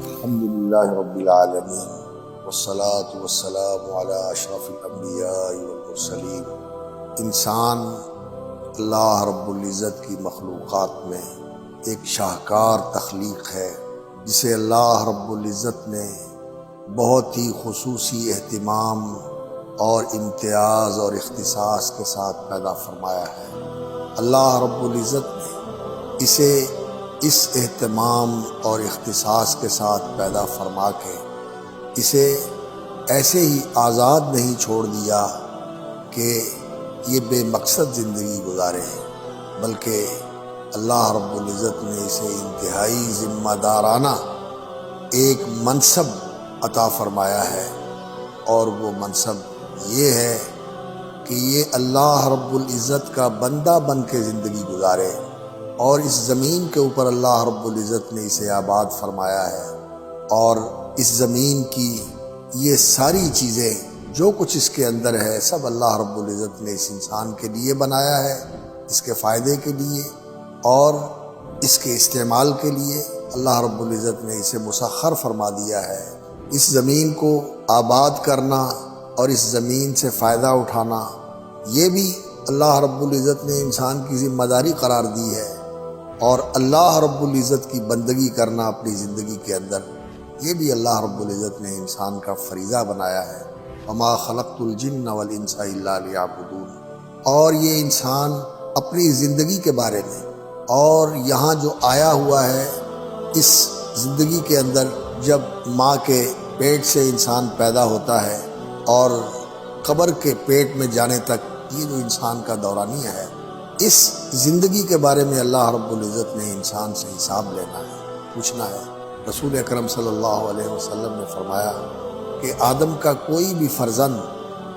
الحمدللہ رب العالمین والصلاة والسلام علی اشرف الانبیاء والمرسلین۔ انسان اللہ رب العزت کی مخلوقات میں ایک شاہکار تخلیق ہے جسے اللہ رب العزت نے بہت ہی خصوصی اہتمام اور امتیاز اور اختصاص کے ساتھ پیدا فرمایا ہے۔ اللہ رب العزت نے اسے اس اہتمام اور اختصاص کے ساتھ پیدا فرما کے اسے ایسے ہی آزاد نہیں چھوڑ دیا کہ یہ بے مقصد زندگی گزارے، بلکہ اللہ رب العزت نے اسے انتہائی ذمہ دارانہ ایک منصب عطا فرمایا ہے، اور وہ منصب یہ ہے کہ یہ اللہ رب العزت کا بندہ بن کے زندگی گزارے، اور اس زمین کے اوپر اللہ رب العزت نے اسے آباد فرمایا ہے، اور اس زمین کی یہ ساری چیزیں جو کچھ اس کے اندر ہے سب اللہ رب العزت نے اس انسان کے لیے بنایا ہے، اس کے فائدے کے لیے اور اس کے استعمال کے لیے اللہ رب العزت نے اسے مسخر فرما دیا ہے۔ اس زمین کو آباد کرنا اور اس زمین سے فائدہ اٹھانا یہ بھی اللہ رب العزت نے انسان کی ذمہ داری قرار دی ہے، اور اللہ رب العزت کی بندگی کرنا اپنی زندگی کے اندر یہ بھی اللہ رب العزت نے انسان کا فریضہ بنایا ہے۔ وما خلقت الجن والانس الا لیعبدون۔ اور یہ انسان اپنی زندگی کے بارے میں اور یہاں جو آیا ہوا ہے اس زندگی کے اندر، جب ماں کے پیٹ سے انسان پیدا ہوتا ہے اور قبر کے پیٹ میں جانے تک یہ جو انسان کا دورانیہ ہے، اس زندگی کے بارے میں اللہ رب العزت نے انسان سے حساب لینا ہے، پوچھنا ہے۔ رسول اکرم صلی اللہ علیہ وسلم نے فرمایا کہ آدم کا کوئی بھی فرزند،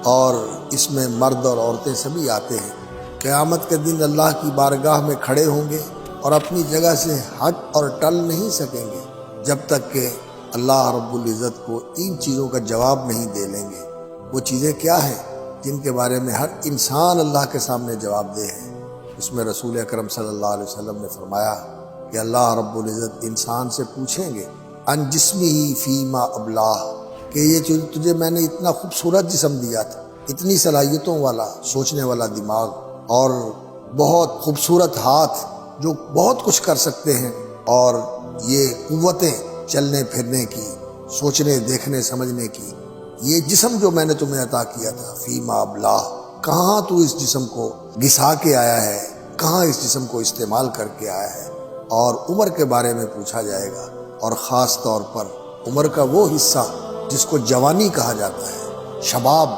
اور اس میں مرد اور عورتیں سبھی آتے ہیں، قیامت کے دن اللہ کی بارگاہ میں کھڑے ہوں گے اور اپنی جگہ سے ہٹ اور ٹل نہیں سکیں گے جب تک کہ اللہ رب العزت کو ان چیزوں کا جواب نہیں دے لیں گے۔ وہ چیزیں کیا ہیں جن کے بارے میں ہر انسان اللہ کے سامنے جواب دہ ہے؟ اس میں رسول اکرم صلی اللہ علیہ وسلم نے فرمایا کہ اللہ رب العزت انسان سے پوچھیں گے ان جسمہ فیما ابلاہ، کہ یہ تجھے میں نے اتنا خوبصورت جسم دیا تھا، اتنی صلاحیتوں والا، سوچنے والا دماغ اور بہت خوبصورت ہاتھ جو بہت کچھ کر سکتے ہیں، اور یہ قوتیں چلنے پھرنے کی، سوچنے دیکھنے سمجھنے کی، یہ جسم جو میں نے تمہیں عطا کیا تھا فیما ابلاہ، کہاں تو اس جسم کو گھسا کے آیا ہے، کہاں اس جسم کو استعمال کر کے آیا ہے؟ اور عمر کے بارے میں پوچھا جائے گا، اور خاص طور پر عمر کا وہ حصہ جس کو جوانی کہا جاتا ہے، شباب،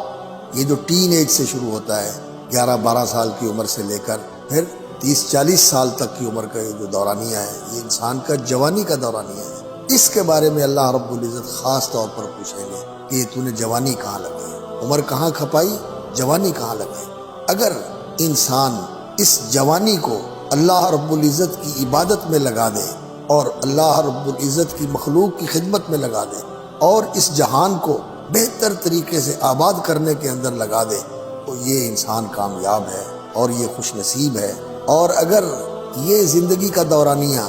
یہ جو ٹین ایج سے شروع ہوتا ہے، 11-12 سال کی عمر سے لے کر پھر 30-40 سال تک کی عمر کا یہ جو دورانیہ ہے، یہ انسان کا جوانی کا دورانیہ ہے۔ اس کے بارے میں اللہ رب العزت خاص طور پر پوچھیں گے کہ تو نے جوانی کہاں لگائی، عمر کہاں کھپائی، جوانی کہاں لگائی؟ اگر انسان اس جوانی کو اللہ رب العزت کی عبادت میں لگا دے، اور اللہ رب العزت کی مخلوق کی خدمت میں لگا دے، اور اس جہان کو بہتر طریقے سے آباد کرنے کے اندر لگا دے، تو یہ انسان کامیاب ہے اور یہ خوش نصیب ہے۔ اور اگر یہ زندگی کا دورانیہ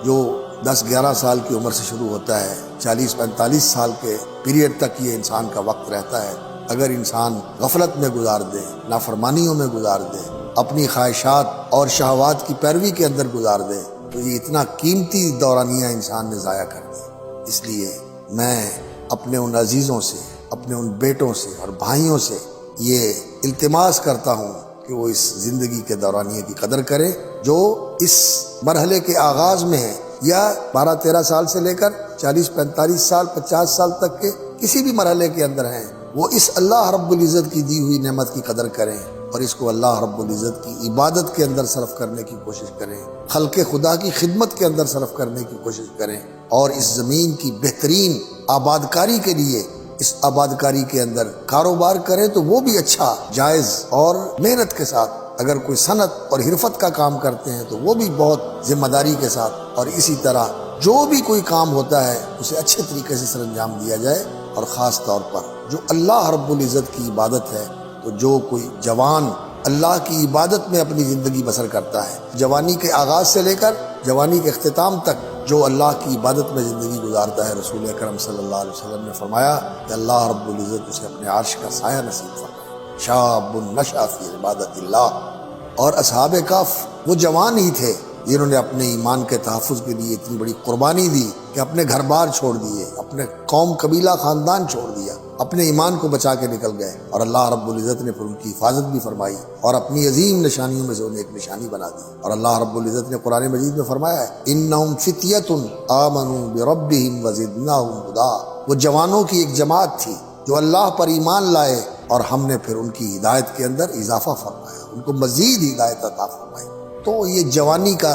جو 10-11 سال کی عمر سے شروع ہوتا ہے، 40-45 سال کے پیریڈ تک یہ انسان کا وقت رہتا ہے، اگر انسان غفلت میں گزار دے، نافرمانیوں میں گزار دے، اپنی خواہشات اور شہوات کی پیروی کے اندر گزار دے، تو یہ اتنا قیمتی دورانیہ انسان نے ضائع کر دیا۔ اس لیے میں اپنے ان عزیزوں سے، اپنے ان بیٹوں سے اور بھائیوں سے یہ التماس کرتا ہوں کہ وہ اس زندگی کے دورانیے کی قدر کریں جو اس مرحلے کے آغاز میں ہے، یا 12-13 سال سے لے کر 40-45 سال 50 سال تک کے کسی بھی مرحلے کے اندر ہیں، وہ اس اللہ رب العزت کی دی ہوئی نعمت کی قدر کریں، اور اس کو اللہ رب العزت کی عبادت کے اندر صرف کرنے کی کوشش کریں، خلق خدا کی خدمت کے اندر صرف کرنے کی کوشش کریں، اور اس زمین کی بہترین آبادکاری کے لیے اس آبادکاری کے اندر کاروبار کریں، تو وہ بھی اچھا، جائز اور محنت کے ساتھ۔ اگر کوئی صنعت اور حرفت کا کام کرتے ہیں تو وہ بھی بہت ذمہ داری کے ساتھ، اور اسی طرح جو بھی کوئی کام ہوتا ہے اسے اچھے طریقے سے سر انجام دیا جائے۔ اور خاص طور پر جو اللہ رب العزت کی عبادت ہے، تو جو کوئی جوان اللہ کی عبادت میں اپنی زندگی بسر کرتا ہے، جوانی کے آغاز سے لے کر جوانی کے اختتام تک جو اللہ کی عبادت میں زندگی گزارتا ہے، رسول اکرم صلی اللہ علیہ وسلم نے فرمایا کہ اللہ رب العزت اسے اپنے عرش کا سایہ نصیب فرمائے۔ شاب نشأ فی عبادت اللہ۔ اور اصحاب کہف وہ جوان ہی تھے جنہوں نے اپنے ایمان کے تحفظ کے لیے اتنی بڑی قربانی دی کہ اپنے گھر بار چھوڑ دیے، اپنے قوم قبیلہ خاندان چھوڑ دیا، اپنے ایمان کو بچا کے نکل گئے، اور اللہ رب العزت نے پھر ان کی حفاظت بھی فرمائی اور اپنی عظیم نشانیوں میں سے انہیں ایک نشانی بنا دی۔ اور اللہ رب العزت نے قرآن مجید میں فرمایا ہے انہم فتیۃ آمنوا بربہم وزدناہم ہدی۔ وہ جوانوں کی ایک جماعت تھی جو اللہ پر ایمان لائے اور ہم نے پھر ان کی ہدایت کے اندر اضافہ فرمایا، ان کو مزید ہدایت عطا فرمائی۔ تو یہ جوانی کا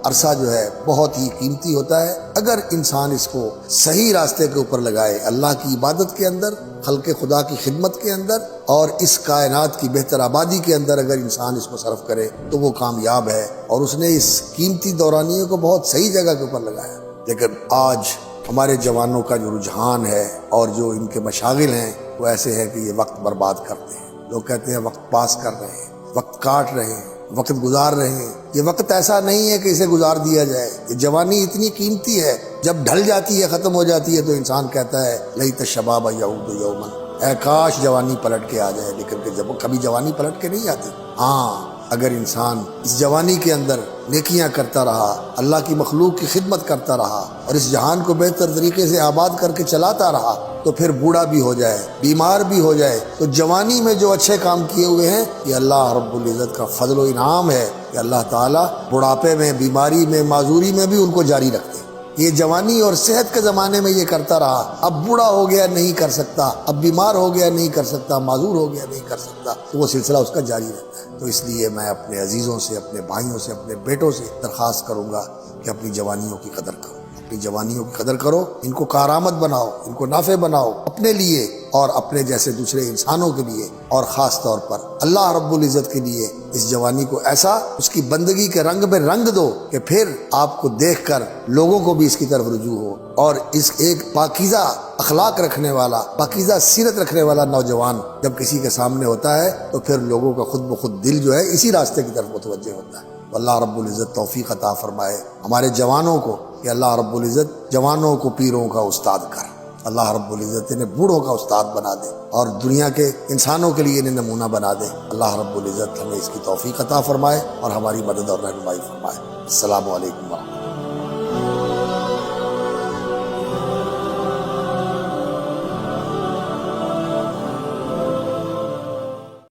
عرصہ جو ہے بہت ہی قیمتی ہوتا ہے، اگر انسان اس کو صحیح راستے کے اوپر لگائے، اللہ کی عبادت کے اندر، خلق خدا کی خدمت کے اندر، اور اس کائنات کی بہتر آبادی کے اندر اگر انسان اس کو صرف کرے تو وہ کامیاب ہے، اور اس نے اس قیمتی دورانیے کو بہت صحیح جگہ کے اوپر لگایا۔ لیکن آج ہمارے جوانوں کا جو رجحان ہے اور جو ان کے مشاغل ہیں وہ ایسے ہے کہ یہ وقت برباد کرتے ہیں۔ لوگ کہتے ہیں وقت پاس کر رہے ہیں، وقت کاٹ رہے ہیں، وقت گزار رہے ہیں۔ یہ وقت ایسا نہیں ہے کہ اسے گزار دیا جائے، یہ جوانی اتنی قیمتی ہے، جب ڈھل جاتی ہے، ختم ہو جاتی ہے تو انسان کہتا ہے لیت الشباب یعود یوما، اے کاش جوانی پلٹ کے آ جائے، لیکن کہ جب کبھی جوانی پلٹ کے نہیں آتی۔ ہاں، اگر انسان اس جوانی کے اندر نیکیاں کرتا رہا، اللہ کی مخلوق کی خدمت کرتا رہا اور اس جہان کو بہتر طریقے سے آباد کر کے چلاتا رہا، تو پھر بوڑھا بھی ہو جائے، بیمار بھی ہو جائے، تو جوانی میں جو اچھے کام کیے ہوئے ہیں یہ اللہ رب العزت کا فضل و انعام ہے کہ اللہ تعالیٰ بڑھاپے میں، بیماری میں، معذوری میں بھی ان کو جاری رکھتے ہیں۔ یہ جوانی اور صحت کے زمانے میں یہ کرتا رہا، اب بوڑھا ہو گیا نہیں کر سکتا، اب بیمار ہو گیا نہیں کر سکتا، معذور ہو گیا نہیں کر سکتا، تو وہ سلسلہ اس کا جاری رہتا ہے۔ تو اس لیے میں اپنے عزیزوں سے، اپنے بھائیوں سے، اپنے بیٹوں سے درخواست کروں گا کہ اپنی جوانیوں کی قدر کرو، اپنی جوانیوں کی قدر کرو، ان کو کارآمد بناؤ، ان کو نافع بناؤ اپنے لیے اور اپنے جیسے دوسرے انسانوں کے لیے، اور خاص طور پر اللہ رب العزت کے لیے اس جوانی کو ایسا اس کی بندگی کے رنگ میں رنگ دو کہ پھر آپ کو دیکھ کر لوگوں کو بھی اس کی طرف رجوع ہو، اور اس ایک پاکیزہ اخلاق رکھنے والا، پاکیزہ سیرت رکھنے والا نوجوان جب کسی کے سامنے ہوتا ہے تو پھر لوگوں کا خود بخود دل جو ہے اسی راستے کی طرف متوجہ ہوتا ہے۔ اللہ رب العزت توفیق عطا فرمائے ہمارے جوانوں کو کہ اللہ رب العزت جوانوں کو پیروں کا استاد کر، اللہ رب العزت انہیں بوڑھوں کا استاد بنا دے اور دنیا کے انسانوں کے لیے انہیں نمونہ بنا دے۔ اللہ رب العزت ہمیں اس کی توفیق عطا فرمائے اور ہماری مدد اور رہنمائی فرمائے۔ السلام علیکم ورحمۃ اللہ۔